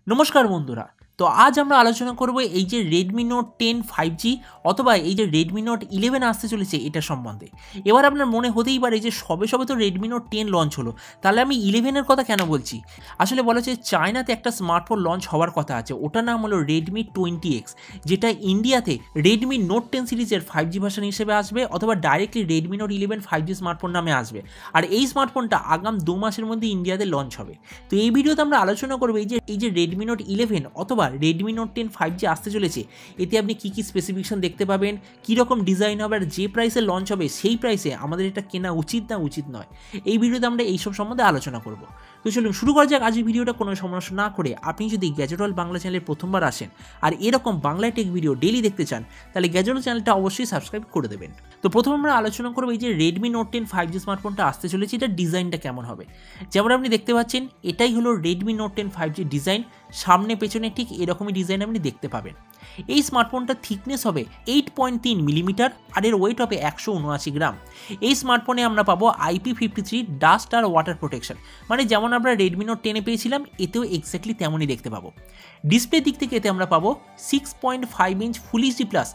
নমস্কার বন্ধুরা, তো আজ আমরা আলোচনা করব এই যে Redmi Note 10 5G অথবা এই যে Redmi Note 11 আসতে চলেছে এটা সম্বন্ধে। এবার আপনার মনে হতেই পারে যে সবে তো Redmi Note 10 লঞ্চ হলো, তাহলে আমি 11 এর কথা কেন বলছি? আসলে বলা হচ্ছে চায়নাতে একটা স্মার্টফোন লঞ্চ হওয়ার কথা আছে, ওটার নাম হলো Redmi 20X, যেটা ইন্ডিয়াতে Redmi Note 10 সিরিজের 5G ভার্সন হিসেবে আসবে অথবা directly Redmi Note 11 5G smartphone নামে আসবে। আর এই স্মার্টফোনটা আগাম 2 মাসের মধ্যে ইন্ডিয়াতে লঞ্চ হবে। তো এই ভিডিওতে আমরা আলোচনা করব এই যে Redmi Note 11 অথবা Redmi Note 10 5G আসতে চলেছে, এতে আপনি কি স্পেসিফিকেশন দেখতে পাবেন, কি রকম ডিজাইন হবে, আর যে প্রাইসে লঞ্চ হবে সেই প্রাইসে আমাদের এটা কেনা উচিত না উচিত নয়, এই ভিডিওতে আমরা এইসব সম্বন্ধে আলোচনা করব। তো চলুন শুরু করা যাক আজকের ভিডিওটা। কোনো সমস্যা না করে আপনি যদি গ্যাজেট ওয়ার্ল্ড বাংলা চ্যানেলে প্রথমবার আসেন আর এরকম বাংলা টেক ভিডিও ডেইলি দেখতে চান, তাহলে গ্যাজেট ওয়ার্ল্ড চ্যানেলটা অবশ্যই সাবস্ক্রাইব করে দেবেন। তো প্রথমে আমরা আলোচনা করব এই যে Redmi Note 10 5G স্মার্টফোনটা আসতে চলেছে, এটার ডিজাইনটা কেমন হবে। যেমন আপনি দেখতে পাচ্ছেন এটাই হলো Redmi Note 10 5G ডিজাইন, সামনে পেছনে ঠিক এরকমই ডিজাইন আপনি দেখতে পাবেন। এই স্মার্টফোনটার থিকনেস হবে 8.3 মিলিমিটার আর এর ওয়েট হবে 179 গ্রাম। এই স্মার্টফোনে আমরা পাবো IP53 ডাস্ট আর ওয়াটার প্রোটেকশন, মানে যেমন আমরা Redmi Note 10 পেয়েছিলাম এতেও এক্স্যাক্টলি তেমনই দেখতে পাবো। ডিসপ্লে দিক থেকে এতে আমরা পাবো 6.5 inch full HD plus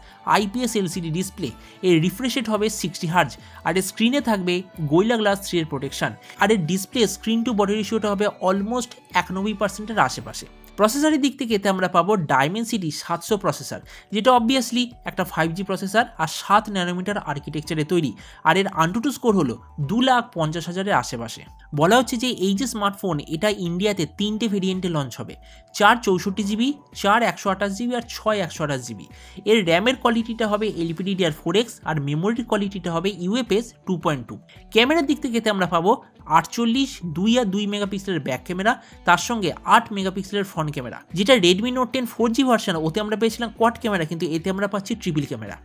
IPS LCD display, এর রিফ্রেশ রেট হবে 60 হার্জ, আর এর স্ক্রিনে থাকবে গোরিলা গ্লাস 3 এর প্রোটেকশন, আর এর ডিসপ্লে স্ক্রিন টু বডি রেশিওটা হবে অলমোস্ট 91%-এর আশেপাশে। প্রসেসরের দিক থেকে এতে আমরা পাবো Dimensity 700 প্রসেসর, যেটা অবভিয়াসলি একটা 5G প্রসেসর আর 7 ন্যানোমিটার আর্কিটেকচারে তৈরি, আর এর ANTUTU স্কোর হলো 2,50,000-এর আশেপাশে। বলা হচ্ছে যে এই যে স্মার্টফোন এটা ইন্ডিয়াতে 3টে ভেরিয়েন্টে লঞ্চ হবে, 464GB, 4/128GB আর 6/128GB। এর র্যামের কোয়ালিটিটা হবে LPDDR4X আর মেমোরির কোয়ালিটিটা হবে UFS 2.2। ক্যামেরার দিক থেকে এতে আমরা পাবো 48, 2 আর 2 মেগাপিক্সেলের ব্যাক ক্যামেরা, তার সঙ্গে 8 মেগাপিক্সেলের ফ্রন্ট ক্যামেরা। যেটা Redmi Note 10 4G ভার্সন ওতে আমরা পেয়েছিলাম কোয়াড ক্যামেরা, কিন্তু এতে আমরা পাচ্ছি ট্রিপল ক্যামেরা।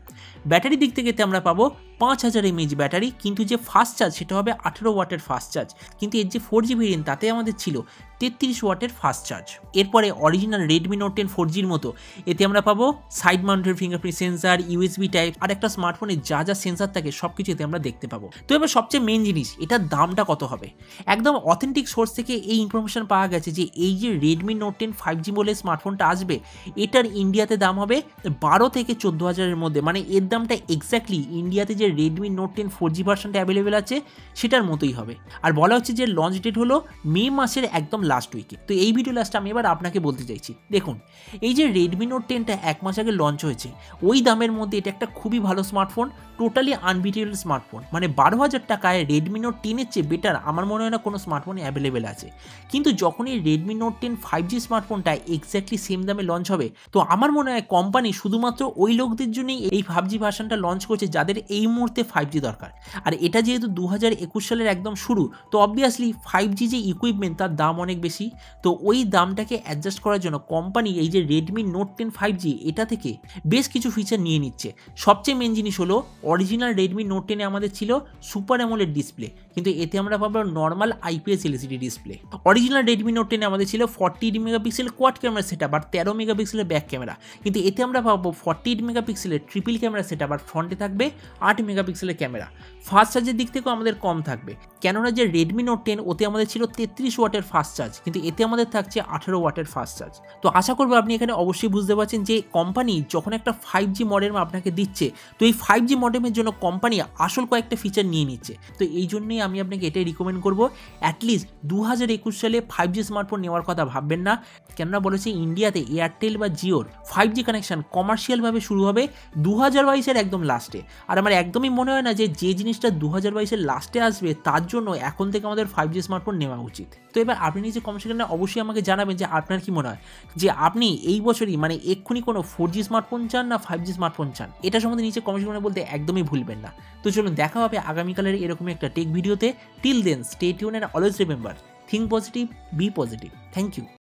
ব্যাটারির দিক থেকে এতে আমরা পাবো 5000 mAh ব্যাটারি, কিন্তু যে ফাস্ট চার্জ সেটা হবে 18 ওয়াটের ফাস্ট চার্জ, কিন্তু এর যে 4G ভেরিয়েন্ট তাতে আমাদের ছিল 33 ওয়াটের ফাস্ট চার্জ। এরপরে অরিজিনাল Redmi Note 10 4Gর মতো এতে আমরা পাবো side mounted fingerprint sensor, USB type আর একটা স্মার্টফোনে যা সেন্সার থাকে সবকিছু এতে আমরা দেখতে পাবো। তো এবার সবচেয়ে মেইন জিনিস, এটার দামটা কত হবে। একদম অথেন্টিক সোর্স থেকে এই ইনফরমেশন পাওয়া গেছে যে এই যে Redmi Note 10 5G বলে স্মার্টফোনটা আসবে, এটার ইন্ডিয়াতে দাম হবে 12 থেকে 14,000-এর মধ্যে, মানে এর দামটা এক্স্যাক্টলি ইন্ডিয়াতে যে Redmi Note 10 4G ভার্সনটা অ্যাভেলেবেল আছে সেটার মতোই হবে। আর বলা হচ্ছে যে লঞ্চ ডেট হলো মে মাসের একদম লাস্ট উইকে। তো এই ভিডিও লাস্টে আমি এবার আপনাকে বলতে চাইছি, দেখুন এই যে Redmi Note 10টা 1 মাস আগে লঞ্চ হয়েছে, ওই দামের মধ্যে এটা একটা খুবই ভালো স্মার্টফোন, টোটালি আনবিটেবল স্মার্টফোন, মানে 12,000 টাকায় Redmi Note 10-এর চেয়ে বেটার আমার মনে হয় না কোনো স্মার্টফোনে অ্যাভেলেবেল আছে। কিন্তু যখন এই Redmi Note 10 5G স্মার্টফোনটা এক্স্যাক্টলি সেম দামে লঞ্চ হবে, তো আমার মনে হয় কোম্পানি শুধুমাত্র ওই লোকদের জন্যই এই 5G ভার্সনটা লঞ্চ করছে যাদের এই মুহূর্তে 5G দরকার। আর এটা যেহেতু 2021 সালের একদম শুরু, তো অবভিয়াসলি 5G যে ইকুইপমেন্ট তার দাম অনেক বেশি, তো ওই দামটাকে অ্যাডজাস্ট করার জন্য কোম্পানি এই যে Redmi Note 10 5G এটা থেকে বেশ কিছু ফিচার নিয়ে নিচ্ছে। সবচেয়ে মেন জিনিস হলো অরিজিনাল Redmi Note 10-এ আমাদের ছিল সুপার অ্যামোলেড ডিসপ্লে, কিন্তু এতে আমরা পাবো normal IPS LCD display. Original Redmi Note 10-এ আমাদের ছিল 48 মেগাপিক্সেল কোয়াড ক্যামেরা সেটআপ আর 13 মেগাপিক্সেলের ব্যাক ক্যামেরা, কিন্তু এতে আমরা পাবো 48 মেগাপিক্সেলের ট্রিপল ক্যামেরা সেটআপ আর ফ্রন্টে থাকবে 8 মেগাপিক্সেলের ক্যামেরা। ফাস্ট চার্জের দিক থেকেও আমাদের কম থাকবে, কেননা যে Redmi Note 10 ওতে আমাদের ছিল 33 ওয়াটের ফাস্ট চার্জ, কিন্তু এতে আমাদের থাকছে 18 ওয়াটের ফাস্ট চার্জ। তো আশা করবো আপনি এখানে অবশ্যই বুঝতে পারছেন যে কোম্পানি যখন একটা 5G মডেম আপনাকে দিচ্ছে, তো এই 5G মডেমের জন্য কোম্পানি আসল কয়েকটা ফিচার নিয়ে নিচ্ছে। তো এই জন্যই আমি আপনাকে এটাই রিকমেন্ড করবো, অ্যাটলিস্ট 2021 সালে 5G স্মার্টফোন নেওয়ার কথা ভাববেন না, কেননা বলেছে ইন্ডিয়াতে এয়ারটেল বা জিওর 5G কানেকশন কমার্শিয়ালভাবে শুরু হবে 2022-এর একদম লাস্টে। আর আমার একদমই মনে হয় না যে জিনিসটা 2022-এর লাস্টে আসবে তার জন্য এখন থেকে আমাদের 5G স্মার্টফোন নেওয়া উচিত। তো এবার আপনি নিচে কমেন্ট সেকশনে অবশ্যই আমাকে জানাবেন যে আপনার কি মনে হয়, যে আপনি এই বছরই মানে এক্ষুনি কোনো 4G স্মার্টফোন চান না 5G স্মার্টফোন চান, এটা সম্বন্ধে নিচে কমেন্ট সেকশনে বলতে একদমই ভুলবেন না। তো চলুন দেখা হবে আগামীকালের এরকমই একটা টেক ভিডিওতে। Till then stay tune and always remember, think positive, be positive. Thank you.